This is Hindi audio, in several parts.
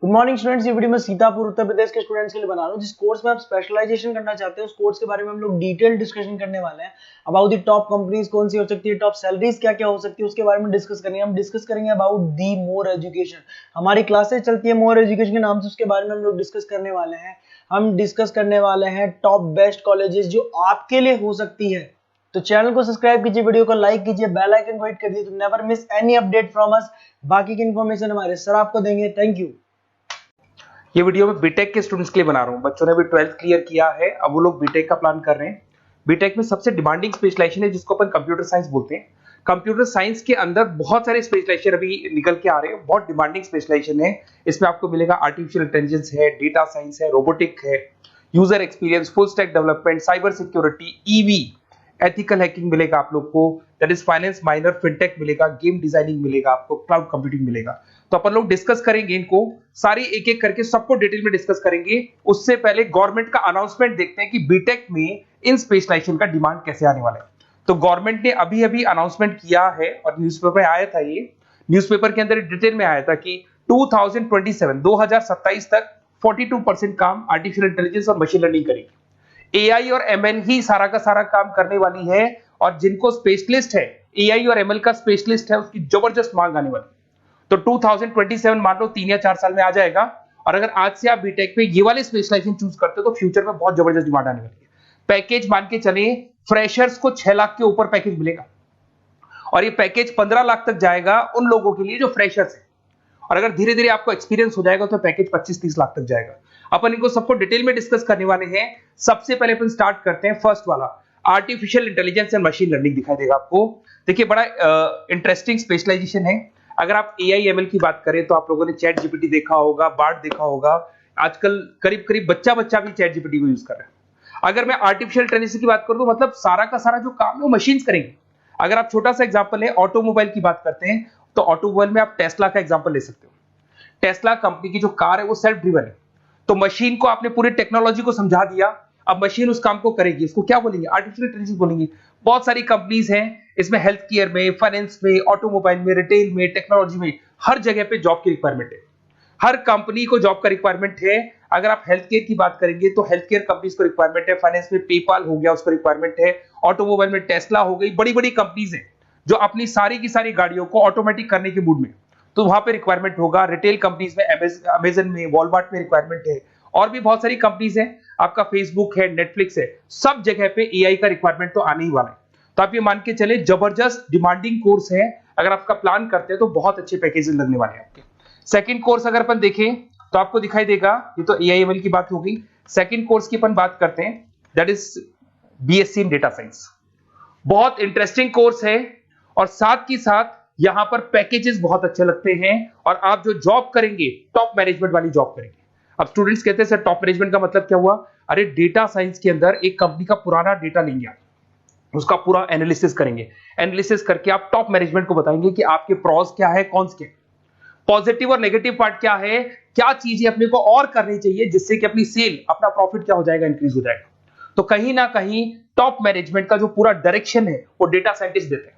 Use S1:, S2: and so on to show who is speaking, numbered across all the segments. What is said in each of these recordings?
S1: Good morning students. ये वीडियो मैं सीतापुर उत्तर प्रदेश के स्टूडेंट्स के लिए बना रहा हूँ। जिस कोर्स में आप स्पेशलाइजेशन करना चाहते हैं उस कोर्स के बारे में हम लोग डिटेल डिस्कशन करने वाले हैं। अबाउट दी टॉप कंपनीज कौन सी हो सकती है, टॉप सैलरीज क्या क्या हो सकती है, उसके बारे में डिस्कस करेंगे। हम डिस्कस करेंगे अबाउट दी मोर एजुकेशन। हमारी क्लासेस चलती है मोर एजुकेशन के नाम से, उसके बारे में हम लोग डिस्कस करने वाले हैं। हम डिस्कस करने वाले हैं टॉप बेस्ट कॉलेजेस जो आपके लिए हो सकती है। तो चैनल को सब्सक्राइब कीजिए, वीडियो को लाइक कीजिए, बेल आइकन को हिट कर दीजिए तो never miss any update from us. बाकी की इन्फॉर्मेशन हमारे सर आपको देंगे। Thank you.
S2: ये वीडियो मैं बीटेक के स्टूडेंट्स के लिए बना रहा हूँ। बच्चों ने भी 12th क्लियर किया है, अब वो लोग बीटेक का प्लान कर रहे हैं। बीटेक में सबसे डिमांडिंग स्पेशलाइजेशन है जिसको अपन कंप्यूटर साइंस बोलते हैं। कंप्यूटर साइंस के अंदर बहुत सारे स्पेशलाइजेशन अभी निकल के आ रहे हैं, बहुत डिमांडिंग स्पेशलाइजेशन है। इसमें आपको मिलेगा आर्टिफिशियल इंटेलिजेंस है, डेटा साइंस है, रोबोटिक है, user experience, full stack development, cyber security, EV, ethical hacking मिलेगा आप लोग को, that is finance minor, fintech मिलेगा, गेम डिजाइनिंग मिलेगा आपको, क्लाउड कंप्यूटिंग मिलेगा। तो अपन लोग डिस्कस करेंगे इनको सारी एक एक करके, सबको डिटेल में डिस्कस करेंगे। उससे पहले गवर्नमेंट का अनाउंसमेंट देखते हैं कि बीटेक में इन स्पेशलाइजेशन का डिमांड कैसे आने वाला है। तो गवर्नमेंट ने अभी अभी अनाउंसमेंट किया है और न्यूज़पेपर में आया था, ये न्यूज़पेपर के अंदर डिटेल में आया था कि 2027 तक 42% काम आर्टिफिशियल इंटेलिजेंस और मशीन लर्निंग करेगी। एआई और एमएल ही सारा का सारा काम करने वाली है, और जिनको स्पेशलिस्ट है, एआई और एमएल का स्पेशलिस्ट है, उसकी जबरदस्त मांग आने वाली। तो 2027 मान लो 3 या 4 साल में आ जाएगा। और अगर आज से आप बीटेक पे ये वाले स्पेशलाइजेशन चूज करते हो तो फ्यूचर में बहुत जबरदस्त डिमांड आने वाली है। पैकेज मान के चले, फ्रेशर्स को 6 लाख के ऊपर पैकेज मिलेगा, और ये पैकेज 15 लाख तक जाएगा उन लोगों के लिए जो फ्रेशर्स है। और अगर धीरे धीरे आपको एक्सपीरियंस हो जाएगा तो पैकेज 25-30 लाख तक जाएगा। अपन इनको सबको डिटेल में डिस्कस करने वाले हैं। सबसे पहले अपन स्टार्ट करते हैं फर्स्ट वाला, artificial intelligence and machine learning दिखाई देगा आपको। देखिए बड़ा इंटरेस्टिंग स्पेशलाइजेशन है। अगर आप एआई एमएल की बात करें तो आप लोगों ने चैट जीपीटी देखा होगा, बार्ड देखा होगा। आजकल करीब करीब बच्चा बच्चा भी चैट जीपीटी को यूज कर रहा है। अगर मैं आर्टिफिशियल इंटेलिजेंस की बात करूं तो मतलब सारा का सारा जो काम है वो मशीन्स करेंगे। अगर आप छोटा सा एग्जांपल है, ऑटोमोबाइल की बात करते हैं तो ऑटोमोबाइल में आप टेस्ला का एग्जांपल ले सकते हो। टेस्ला कंपनी की जो कार है वो सेल्फ ड्रिवन है। तो मशीन को आपने पूरी टेक्नोलॉजी को समझा दिया, अब मशीन उस काम को करेगी। इसको क्या बोलेंगे? आर्टिफिशियल इंटेलिजेंस बोलेंगे। बहुत सारी कंपनीज हैं इसमें, हेल्थ केयर में, फाइनेंस में, ऑटोमोबाइल में, रिटेल में, टेक्नोलॉजी में, हर जगह पे जॉब की रिक्वायरमेंट है। हर कंपनी को जॉब का रिक्वायरमेंट है। अगर आप हेल्थ केयर की बात करेंगे तो हेल्थ केयर कंपनीज को रिक्वायरमेंट है, फाइनेंस में पेपाल हो गया उसको रिक्वायरमेंट है, ऑटोमोबाइल में टेस्ला हो गई, बड़ी बड़ी कंपनीज हैं जो अपनी सारी की सारी गाड़ियों को ऑटोमेटिक करने के मूड में, तो वहां पे रिक्वायरमेंट होगा। रिटेल कंपनीज में अमेजन में, वॉलमार्ट में रिक्वायरमेंट है, और भी बहुत सारी कंपनीज हैं, आपका फेसबुक है, नेटफ्लिक्स है, सब जगह पे एआई का रिक्वायरमेंट तो आने ही वाला है। तो आप ये मान के चले जबरदस्त डिमांडिंग कोर्स है। अगर आपका प्लान करते हैं तो बहुत अच्छे पैकेजेस लगने वाले हैं आपके। सेकंड कोर्स अगर अपन देखें तो आपको दिखाई देगा, ये तो एआई एमएल की बात हो गई। सेकंड कोर्स की अपन बात करते हैं, that is BSc in data science. बहुत इंटरेस्टिंग कोर्स है, और साथ ही साथ यहां पर पैकेजेस बहुत अच्छे लगते हैं, और आप जो जॉब करेंगे टॉप मैनेजमेंट वाली जॉब करेंगे। अब स्टूडेंट्स कहते हैं सर टॉप मैनेजमेंट का मतलब क्या हुआ? अरे डेटा साइंस के अंदर एक कंपनी का पुराना डेटा लेंगे आप, उसका पूरा एनालिसिस करेंगे, एनालिसिस करके आप टॉप मैनेजमेंट को बताएंगे कि आपके प्रॉस क्या है, कौन से पॉजिटिव और नेगेटिव पार्ट क्या है, क्या चीजें अपने को और करनी चाहिए जिससे कि अपनी सेल, अपना प्रॉफिट क्या हो जाएगा, इंक्रीज हो जाएगा। तो कहीं ना कहीं टॉप मैनेजमेंट का जो पूरा डायरेक्शन है वो डेटा साइंटिस्ट देते हैं।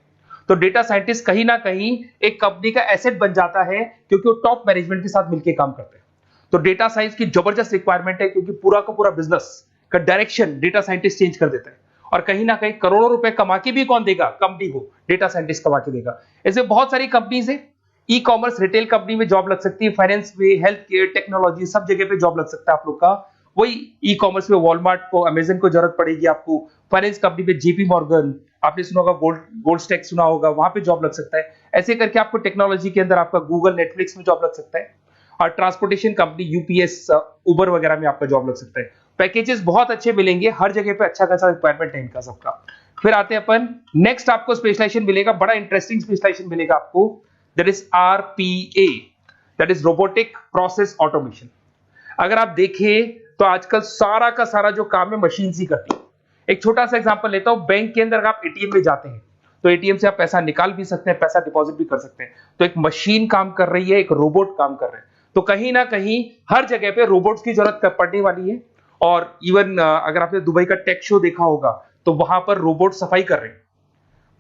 S2: तो डेटा साइंटिस्ट कहीं ना कहीं एक कंपनी का एसेट बन जाता है क्योंकि वो टॉप मैनेजमेंट के साथ मिलकर काम करते हैं। तो डेटा साइंस की जबरदस्त रिक्वायरमेंट है, क्योंकि पूरा का पूरा बिजनेस का डायरेक्शन डेटा साइंटिस्ट चेंज कर देता है। और कहीं ना कहीं करोड़ों रुपए कमा के भी कौन देगा? कंपनी को डेटा साइंटिस्ट कमा के देगा। ऐसे बहुत सारी कंपनीज है, ई कॉमर्स, रिटेल कंपनी में जॉब लग सकती है, फाइनेंस में, हेल्थ केयर, टेक्नोलॉजी, सब जगह पे जॉब लग सकता है आप लोग का। वही ई कॉमर्स में वॉलमार्ट को, अमेजन को जरूरत पड़ेगी आपको। फाइनेंस कंपनी में जेपी मॉर्गन, आपने सुना होगा, गोल्ड स्टैक सुना होगा, वहां पे जॉब लग सकता है। ऐसे करके आपको टेक्नोलॉजी के अंदर आपका गूगल, नेटफ्लिक्स में जॉब लग सकता है। और ट्रांसपोर्टेशन कंपनी यूपीएस, उबर वगैरह में आपका जॉब लग सकता है। पैकेजेस बहुत अच्छे मिलेंगे, हर जगह पे अच्छा खासा रिक्वायरमेंट है इनका सबका। फिर आते हैं अपन नेक्स्ट, आपको स्पेशलाइजेशन मिलेगा, बड़ा इंटरेस्टिंग स्पेशलाइजेशन मिलेगा आपको, that is RPA, that is robotic process automation. अगर आप देखें तो आजकल सारा का सारा जो काम है मशीन ही करती है। एक छोटा सा एग्जांपल लेता हूं, बैंक के अंदर अगर आप एटीएम में जाते हैं तो एटीएम से आप पैसा निकाल भी सकते हैं, पैसा डिपॉजिट भी कर सकते हैं। तो एक मशीन काम कर रही है, एक रोबोट काम कर रहे हैं। तो कहीं ना कहीं हर जगह पे रोबोट्स की जरूरत पड़ने वाली है। और इवन अगर आपने दुबई का टेक शो देखा होगा तो वहां पर रोबोट सफाई कर रहे हैं।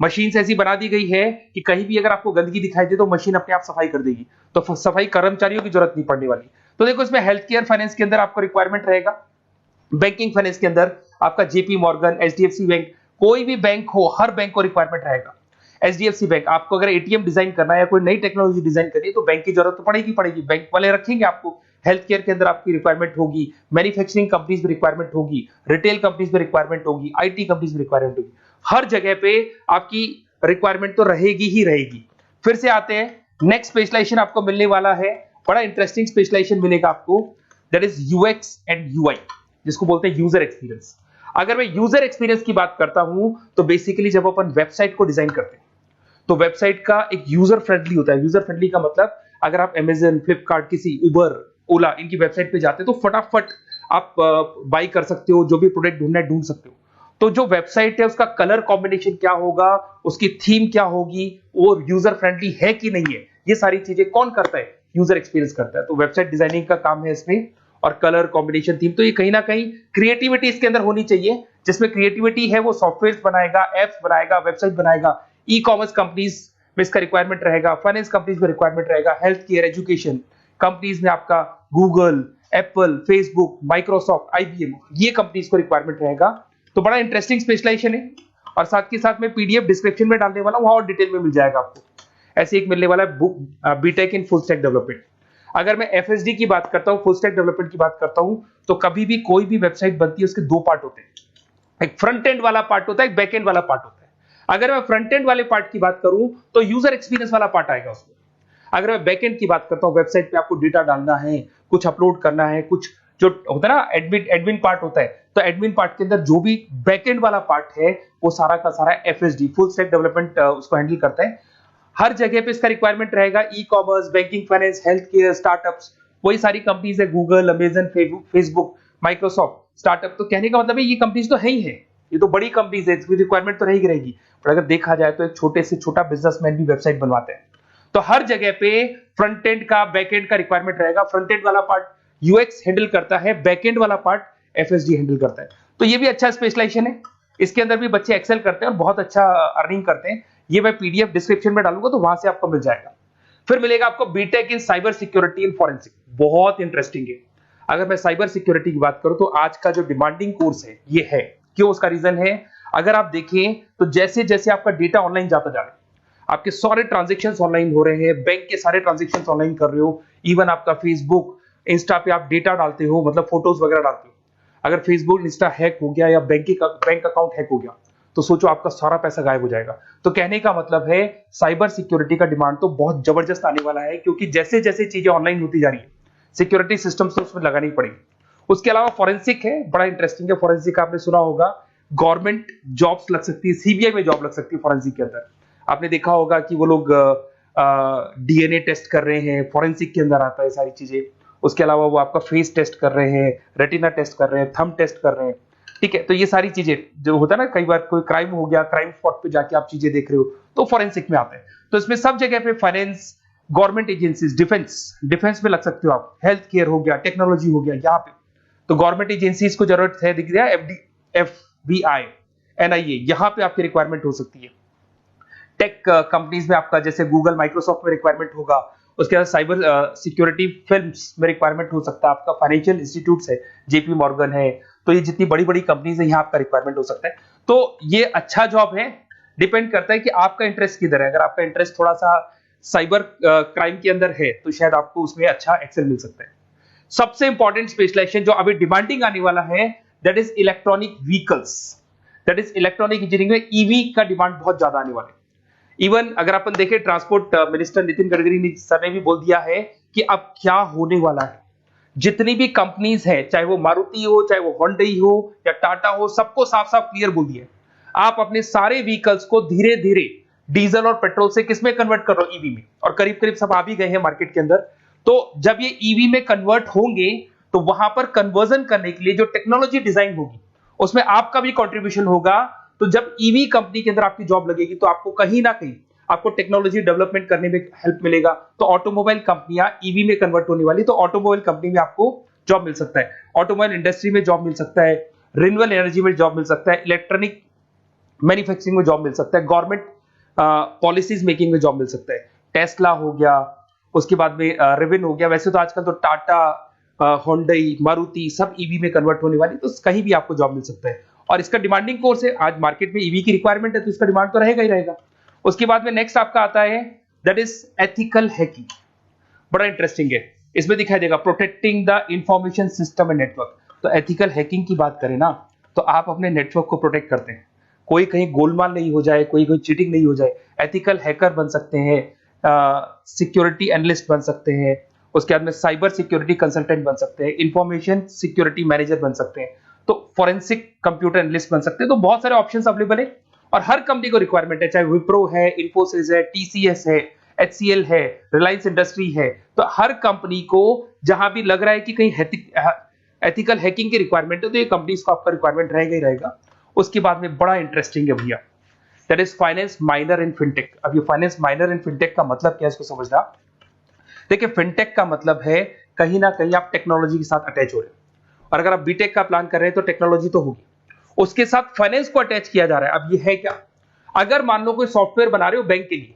S2: मशीन ऐसी बना दी गई है कि कहीं भी अगर आपको गंदगी दिखाई दे तो मशीन अपने आप सफाई कर देगी। तो सफाई कर्मचारियों की जरूरत नहीं पड़ने वाली। तो देखो इसमें हेल्थ केयर फाइनेंस के अंदर आपको रिक्वायरमेंट रहेगा, बैंकिंग फाइनेंस के अंदर आपका जेपी मॉर्गन, एचडीएफसी बैंक, कोई भी बैंक हो, हर बैंक को रिक्वायरमेंट रहेगा। एचडीएफसी बैंक, आपको अगर एटीएम डिजाइन करना है या कोई नई टेक्नोलॉजी डिजाइन करनी है तो बैंक की जरूरत तो पड़ेगी, बैंक वाले रखेंगे आपको। हेल्थ केयर के अंदर आपकी रिक्वायरमेंट होगी, मैन्युफैक्चरिंग कंपनीज में रिक्वायरमेंट होगी, रिटेल कंपनीज में रिक्वायरमेंट होगी, आईटी कंपनीज में रिक्वायरमेंट होगी, हर जगह पे आपकी रिक्वायरमेंट तो रहेगी ही रहेगी। फिर से आते हैं, नेक्स्ट स्पेशलाइजेशन आपको मिलने वाला है, बड़ा इंटरेस्टिंग स्पेशलाइजेशन मिलेगा आपको, that is UX and UI, जिसको बोलते हैं यूजर एक्सपीरियंस। अगर मैं यूजर एक्सपीरियंस की बात करता हूं तो बेसिकली जब अपन वेबसाइट को डिजाइन करते हैं तो वेबसाइट का एक यूजर फ्रेंडली होता है। यूजर फ्रेंडली का मतलब अगर आप अमेजन, फ्लिपकार्ट, किसी उबर, ओला, इनकी वेबसाइट पे जाते हैं तो फटाफट आप बाई कर सकते हो, जो भी प्रोडक्ट ढूंढना है ढूंढ सकते हो। तो जो वेबसाइट है उसका कलर कॉम्बिनेशन क्या होगा, उसकी थीम क्या होगी, वो यूजर फ्रेंडली है कि नहीं है, ये सारी चीजें कौन करता है, यूजर एक्सपीरियंस करता है। तो वेबसाइट डिजाइनिंग का काम है इसमें, और कलर कॉम्बिनेशन, थीम, तो ये कहीं ना कहीं क्रिएटिविटी इसके अंदर होनी चाहिए। जिसमें क्रिएटिविटी है वो सॉफ्टवेयर बनाएगा, एप्स बनाएगा, वेबसाइट बनाएगा। ई कॉमर्स कंपनीज में इसका रिक्वायरमेंट रहेगा, फाइनेंस कंपनीज में रिक्वायरमेंट रहेगा, हेल्थ केयर, एजुकेशन कंपनीज में आपका Google, Apple, Facebook, Microsoft, IBM, ये कंपनीज को रिक्वायरमेंट रहेगा। तो बड़ा इंटरेस्टिंग स्पेशलाइजेशन है, और साथ के साथ में पीडीएफ डिस्क्रिप्शन में डालने वाला हूं, वहां और डिटेल में मिल जाएगा आपको। ऐसे एक मिलने वाला है book, BTech in full stack development. अगर मैं एफएसडी की बात करता हूं, फुल स्टैक डेवलपमेंट की बात करता हूं, तो कभी भी कोई भी वेबसाइट बनती है उसके दो पार्ट होते हैं, एक फ्रंट एंड वाला पार्ट होता है, एक बैक एंड वाला पार्ट होता है। अगर मैं फ्रंट एंड वाले पार्ट की बात करूं तो यूजर एक्सपीरियंस वाला पार्ट आएगा उसमें। अगर मैं बैक एंड की बात करता हूं, वेबसाइट पे आपको डेटा डालना है, कुछ अपलोड करना है, कुछ जो होता है ना एडमिन पार्ट होता है, तो एडमिन पार्ट के अंदर जो भी बैक एंड वाला पार्ट है वो सारा का सारा एफएसडी, फुल स्टैक डेवलपमेंट, उसको हैंडल करता है। हर जगह पे इसका रिक्वायरमेंट रहेगा। E commerce, banking, finance, health care, startups, वही सारी कंपनीज है, Google, Amazon, Facebook, Microsoft, startup. तो कहने का मतलब है ये कंपनीज तो है ही है, ये तो बड़ी कंपनीज है, इसकी रिक्वायरमेंट तो रहेगी। पर अगर देखा जाए तो एक छोटे से छोटा बिजनेसमैन भी वेबसाइट बनवाते हैं। तो हर जगह पे फ्रंट एंड का, बैक एंड का रिक्वायरमेंट रहेगा। फ्रंट एंड वाला पार्ट यूएक्स हैंडल करता है, बैक एंड वाला पार्ट एफएसडी हैंडल करता है। तो ये भी अच्छा स्पेशलाइजेशन है, इसके अंदर भी बच्चे एक्सेल करते हैं और बहुत अच्छा अर्निंग करते हैं। ये मैं पीडीएफ डिस्क्रिप्शन में डालूंगा तो वहां से आपको मिल जाएगा। फिर मिलेगा आपको BTech in cyber security and forensic, बहुत इंटरेस्टिंग है। अगर मैं साइबर सिक्योरिटी की बात करूं तो आज का जो डिमांडिंग कोर्स है ये है। क्यों? उसका रीजन है, अगर आप देखें तो जैसे जैसे आपका डेटा ऑनलाइन जाता जा रहा है, आपके सारे ट्रांजेक्शंस ऑनलाइन हो रहे हैं, बैंक के सारे ट्रांजेक्शंस ऑनलाइन कर रहे हो, इवन आपका फेसबुक, इंस्टा पे आप डेटा डालते हो, मतलब फोटोज वगैरह डालते हो। अगर फेसबुक, इंस्टा हैक हो गया या बैंक अकाउंट हैक हो गया तो सोचो आपका सारा पैसा गायब हो जाएगा। तो कहने का मतलब है साइबर सिक्योरिटी का डिमांड तो बहुत जबरदस्त आने वाला है, क्योंकि जैसे जैसे चीजें ऑनलाइन होती जा रही है सिक्योरिटी सिस्टम्स तो उसमें लगानी पड़ेगी। उसके अलावा फॉरेंसिक है, बड़ा इंटरेस्टिंग है। फॉरेंसिक आपने सुना होगा, गवर्नमेंट जॉब्स लग सकती है, सीबीआई में जॉब लग सकती है फॉरेंसिक के अंदर। आपने देखा होगा कि वो लोग डीएनए टेस्ट कर रहे हैं, फॉरेंसिक के अंदर आता है सारी चीजें। उसके अलावा वो आपका फेस टेस्ट कर रहे हैं, रेटिना टेस्ट कर रहे हैं, थंब टेस्ट कर रहे हैं, ठीक है। तो ये सारी चीजें जो होता है ना, कई बार कोई क्राइम हो गया, क्राइम स्पॉट पे जाके आप चीजें देख रहे हो तो फॉरेंसिक में आते हैं। तो इसमें सब जगह पे फाइनेंस, गवर्नमेंट एजेंसीज, डिफेंस में लग सकते हो आप, हेल्थ केयर हो गया, टेक्नोलॉजी हो गया, यहाँ पे तो गवर्नमेंट एजेंसीज को जरूरत है, दिख रहा है, एफबीआई, एनआईए, यहाँ पे आपकी रिक्वायरमेंट हो सकती है। टेक कंपनीज में आपका जैसे गूगल, माइक्रोसॉफ्ट में रिक्वायरमेंट होगा। उसके बाद साइबर सिक्योरिटी फिल्म्स में रिक्वायरमेंट हो सकता है आपका, फाइनेंशियल इंस्टीट्यूट्स है, जेपी मॉर्गन है, तो ये जितनी बड़ी बड़ी कंपनीज है यहाँ आपका रिक्वायरमेंट हो सकता है। तो ये अच्छा जॉब है, डिपेंड करता है कि आपका इंटरेस्ट किधर है। अगर आपका इंटरेस्ट थोड़ा सा साइबर क्राइम के अंदर है तो शायद आपको उसमें अच्छा एक्सेल मिल सकता है। सबसे इंपॉर्टेंट स्पेशलाइजेशन जो अभी डिमांडिंग आने वाला है, that is electronic vehicles, that is electronic engineering में ईवी का डिमांड बहुत ज्यादा आने वाला है। इवन अगर अपन देखें, transport minister Nitin Gadkari sir ने भी बोल दिया है कि अब क्या होने वाला है, जितनी भी कंपनीज है, चाहे वो मारुति हो, चाहे वो होंडई हो या टाटा हो, सबको साफ साफ क्लियर बोल दिया, आप अपने सारे व्हीकल्स को धीरे धीरे डीजल और पेट्रोल से किसमें कन्वर्ट कर रहे हो, ईवी में। और करीब करीब सब आ भी गए हैं मार्केट के अंदर। तो जब ये ईवी में कन्वर्ट होंगे तो वहां पर कन्वर्जन करने के लिए जो टेक्नोलॉजी डिजाइन होगी उसमें आपका भी कंट्रीब्यूशन होगा। तो जब ईवी कंपनी के अंदर आपकी जॉब लगेगी तो आपको कहीं ना कहीं आपको टेक्नोलॉजी डेवलपमेंट करने में हेल्प मिलेगा। तो ऑटोमोबाइल कंपनियां ईवी में कन्वर्ट होने वाली, तो ऑटोमोबाइल कंपनी में आपको जॉब मिल सकता है, ऑटोमोबाइल इंडस्ट्री में जॉब मिल सकता है, रिन्यूएबल एनर्जी में जॉब मिल सकता है, इलेक्ट्रॉनिक मैन्युफैक्चरिंग में जॉब मिल सकता है, गवर्नमेंट पॉलिसीज मेकिंग में जॉब मिल सकता है, टेस्ला हो गया, उसके बाद में रिविन हो गया। वैसे तो आजकल तो टाटा, होंडई, मारुति सब ईवी में कन्वर्ट होने वाली, तो कहीं भी आपको जॉब मिल सकता है। और इसका डिमांडिंग कोर्स है, आज मार्केट में ईवी की रिक्वायरमेंट है तो इसका डिमांड तो रहेगा ही रहेगा। उसके बाद में नेक्स्ट आपका आता है दैट इज एथिकल हैकिंग। बड़ा इंटरेस्टिंग है, इसमें दिखाई देगा protecting the information system and network. तो एथिकल हैकिंग की बात करें ना, तो आप अपने नेटवर्क को प्रोटेक्ट करते हैं, कोई कहीं गोलमाल नहीं हो जाए, कोई चीटिंग नहीं हो जाए। एथिकल हैकर बन सकते हैं, सिक्योरिटी एनालिस्ट बन सकते हैं, उसके बाद में साइबर सिक्योरिटी कंसल्टेंट बन सकते हैं, इंफॉर्मेशन सिक्योरिटी मैनेजर बन सकते हैं, तो फोरेंसिक कंप्यूटर एनालिस्ट बन सकते हैं। तो बहुत सारे ऑप्शंस अवेलेबल है और हर कंपनी को रिक्वायरमेंट है, चाहे विप्रो है, इन्फोसिस है, टीसीएस है, HCL है, रिलायंस इंडस्ट्री है। तो हर कंपनी को जहां भी लग रहा है कि कहीं एथिकल हैकिंग की रिक्वायरमेंट है तो ये कंपनीज को आपका रिक्वायरमेंट रहेगा ही रहेगा। उसके बाद में बड़ा इंटरेस्टिंग है भैया, that is finance minor in fintech. अब ये फाइनेंस माइनर इन फिनटेक का मतलब क्या है, इसको समझना। देखिए, फिनटेक का मतलब है कहीं ना कहीं आप टेक्नोलॉजी के साथ अटैच हो रहे हैं, और अगर आप बीटेक का प्लान कर रहे हैं तो टेक्नोलॉजी तो होगी, उसके साथ फाइनेंस को अटैच किया जा रहा है। अब ये है क्या, अगर मान लो कोई सॉफ्टवेयर बना रहे हो बैंक के लिए,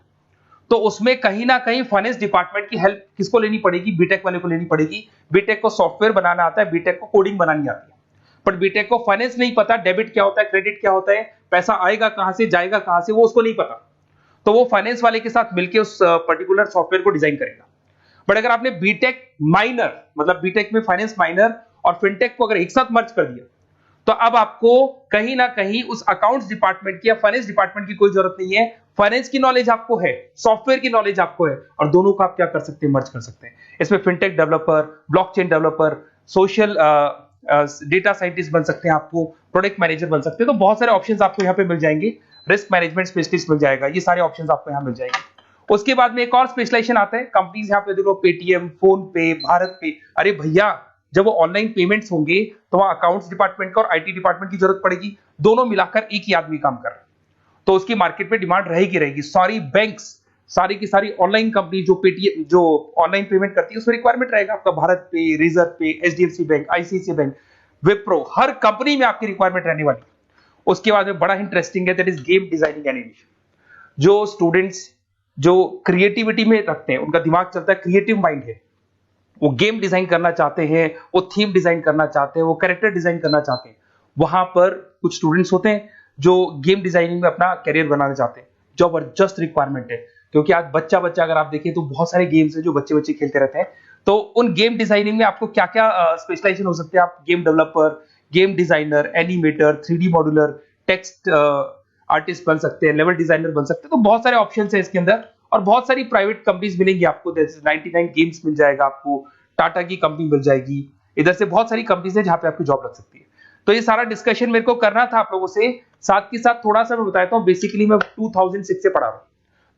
S2: तो उसमें कहीं ना कहीं फाइनेंस डिपार्टमेंट की हेल्प किसको लेनी पड़ेगी, बीटेक वाले को लेनी पड़ेगी। बीटेक को सॉफ्टवेयर बनाना आता है, बीटेक को कोडिंग बनानी आती है, बट बीटेक को फाइनेंस नहीं पता, डेबिट क्या होता है, क्रेडिट क्या होता है, पैसा आएगा कहां से, जाएगा कहां से, वो उसको नहीं पता। तो वो फाइनेंस वाले के साथ मिलकर उस पर्टिकुलर सॉफ्टवेयर को डिजाइन करेगा। बट अगर आपने बीटेक माइनर, मतलब बीटेक में फाइनेंस माइनर और फिनटेक को अगर एक साथ मर्ज कर दिया, तो अब आपको कहीं ना कहीं उस अकाउंट्स डिपार्टमेंट की या फाइनेंस डिपार्टमेंट की कोई जरूरत नहीं है। फाइनेंस की नॉलेज आपको है, सॉफ्टवेयर की नॉलेज आपको है, और दोनों को आप क्या कर सकते हैं, मर्ज कर सकते हैं। इसमें fintech developer, blockchain developer, social data scientist बन सकते हैं, आपको प्रोडक्ट मैनेजर बन सकते हैं। तो बहुत सारे ऑप्शंस आपको यहाँ पे मिल जाएंगे, रिस्क मैनेजमेंट स्पेशलिस्ट मिल जाएगा, ये सारे ऑप्शंस आपको यहाँ मिल जाएंगे। उसके बाद में एक और स्पेशलाइजेशन आता है, कंपनीज यहाँ पे देखो पेटीएम, फोन पे, भारत पे। अरे भैया, जब वो ऑनलाइन पेमेंट्स होंगे तो वहां अकाउंट्स डिपार्टमेंट का और आईटी डिपार्टमेंट की जरूरत पड़ेगी, दोनों मिलाकर एक ही आदमी काम कर रहा है, तो उसकी मार्केट में डिमांड रहेगी रहेगी। सारी बैंक्स, सारी की सारी ऑनलाइन कंपनी जो पेटीएम, जो ऑनलाइन पेमेंट करती है, उसमें रिक्वायरमेंट रहेगा आपका भारत पे, Razorpay, HDFC bank, ICICI bank, Wipro, हर कंपनी में आपकी रिक्वायरमेंट रहने वाली है। उसके बाद में बड़ा इंटरेस्टिंग है, that is game designing animation. जो स्टूडेंट्स जो क्रिएटिविटी में रखते हैं, उनका दिमाग चलता है, क्रिएटिव माइंड है, वो गेम डिजाइन करना चाहते हैं, वो थीम डिजाइन करना चाहते हैं, वो कैरेक्टर डिजाइन करना चाहते हैं, वहां पर कुछ स्टूडेंट्स होते हैं जो गेम डिजाइनिंग में अपना करियर बनाना चाहते हैं। जबरदस्त रिक्वायरमेंट है, क्योंकि आज बच्चा बच्चा अगर आप देखें तो बहुत सारे गेम्स हैं जो बच्चे बच्चे खेलते रहते हैं। तो उन गेम डिजाइनिंग में आपको क्या क्या स्पेशलाइजेशन हो सकते हैं, आप game developer, game designer, animator, 3D modular, text artist बन सकते हैं, लेवल डिजाइनर बन सकते हैं। तो बहुत सारे ऑप्शन है इसके अंदर, और बहुत सारी प्राइवेट कंपनीज मिलेंगी आपको, जैसे 99 गेम्स मिल जाएगा आपको, टाटा की कंपनी मिल जाएगी, इधर से बहुत सारी कंपनीज है जहां पे आपकी जॉब लग सकती है। तो ये सारा डिस्कशन मेरे को करना था आप लोगों से, साथ के साथ थोड़ा सा मैं बताता हूँ। बेसिकली मैं 2006 से पढ़ा रहा हूँ,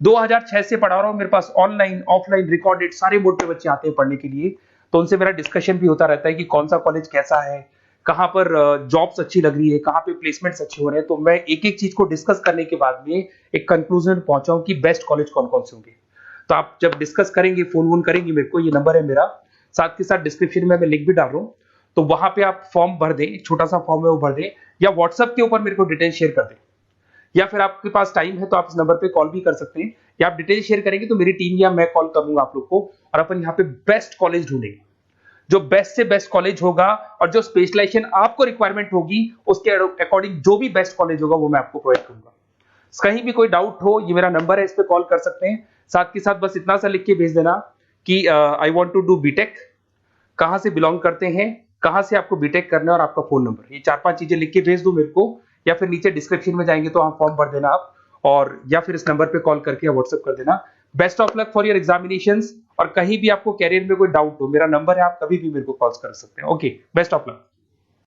S2: 2006 से पढ़ा रहा हूँ, मेरे पास ऑनलाइन ऑफलाइन रिकॉर्डेड सारे मोड पे बच्चे आते हैं पढ़ने के लिए, तो उनसे मेरा डिस्कशन भी होता रहता है कि कौन सा कॉलेज कैसा है, कहाँ पर जॉब्स अच्छी लग रही है, कहाँ पे प्लेसमेंट्स अच्छे हो रहे हैं। तो मैं एक एक चीज को डिस्कस करने के बाद में एक कंक्लूजन पहुंचा हूं कि बेस्ट कॉलेज कौन कौन से होंगे। तो आप जब डिस्कस करेंगे, फोन वोन करेंगे मेरे को, ये नंबर है मेरा, साथ के साथ डिस्क्रिप्शन में मैं लिंक भी डाल रहा हूँ, तो वहां पे आप फॉर्म भर दें, एक छोटा सा फॉर्म है वो भर दें, या व्हाट्सएप के ऊपर मेरे को डिटेल शेयर कर दें, या फिर आपके पास टाइम है तो आप इस नंबर पे कॉल भी कर सकते हैं, या आप डिटेल शेयर करेंगे तो मेरी टीम या मैं कॉल करूंगा आप लोग को, और अपन यहाँ पे बेस्ट कॉलेज ढूंढेंगे, जो बेस्ट से बेस्ट कॉलेज होगा और जो स्पेशलाइजेशन आपको रिक्वायरमेंट होगी उसके अकॉर्डिंग जो भी बेस्ट कॉलेज होगा वो मैं आपको प्रोवाइड करूंगा। कहीं भी कोई डाउट हो, ये मेरा नंबर है, इस पे कॉल कर सकते हैं। साथ के साथ बस इतना सा लिख के भेज देना कि I want to do BTech, कहां से बिलोंग करते हैं, कहां से आपको बीटेक करना है, और आपका फोन नंबर, ये 4-5 चीजें लिख के भेज दो मेरे को, या फिर नीचे डिस्क्रिप्शन में जाएंगे तो वहां फॉर्म भर देना आप, और या फिर इस नंबर पे कॉल करके या व्हाट्सएप कर देना। Best of luck for your examinations, और कहीं भी आपको कैरियर में कोई डाउट हो, मेरा नंबर है, आप कभी भी मेरे को कॉल कर सकते हैं। Okay, best of luck.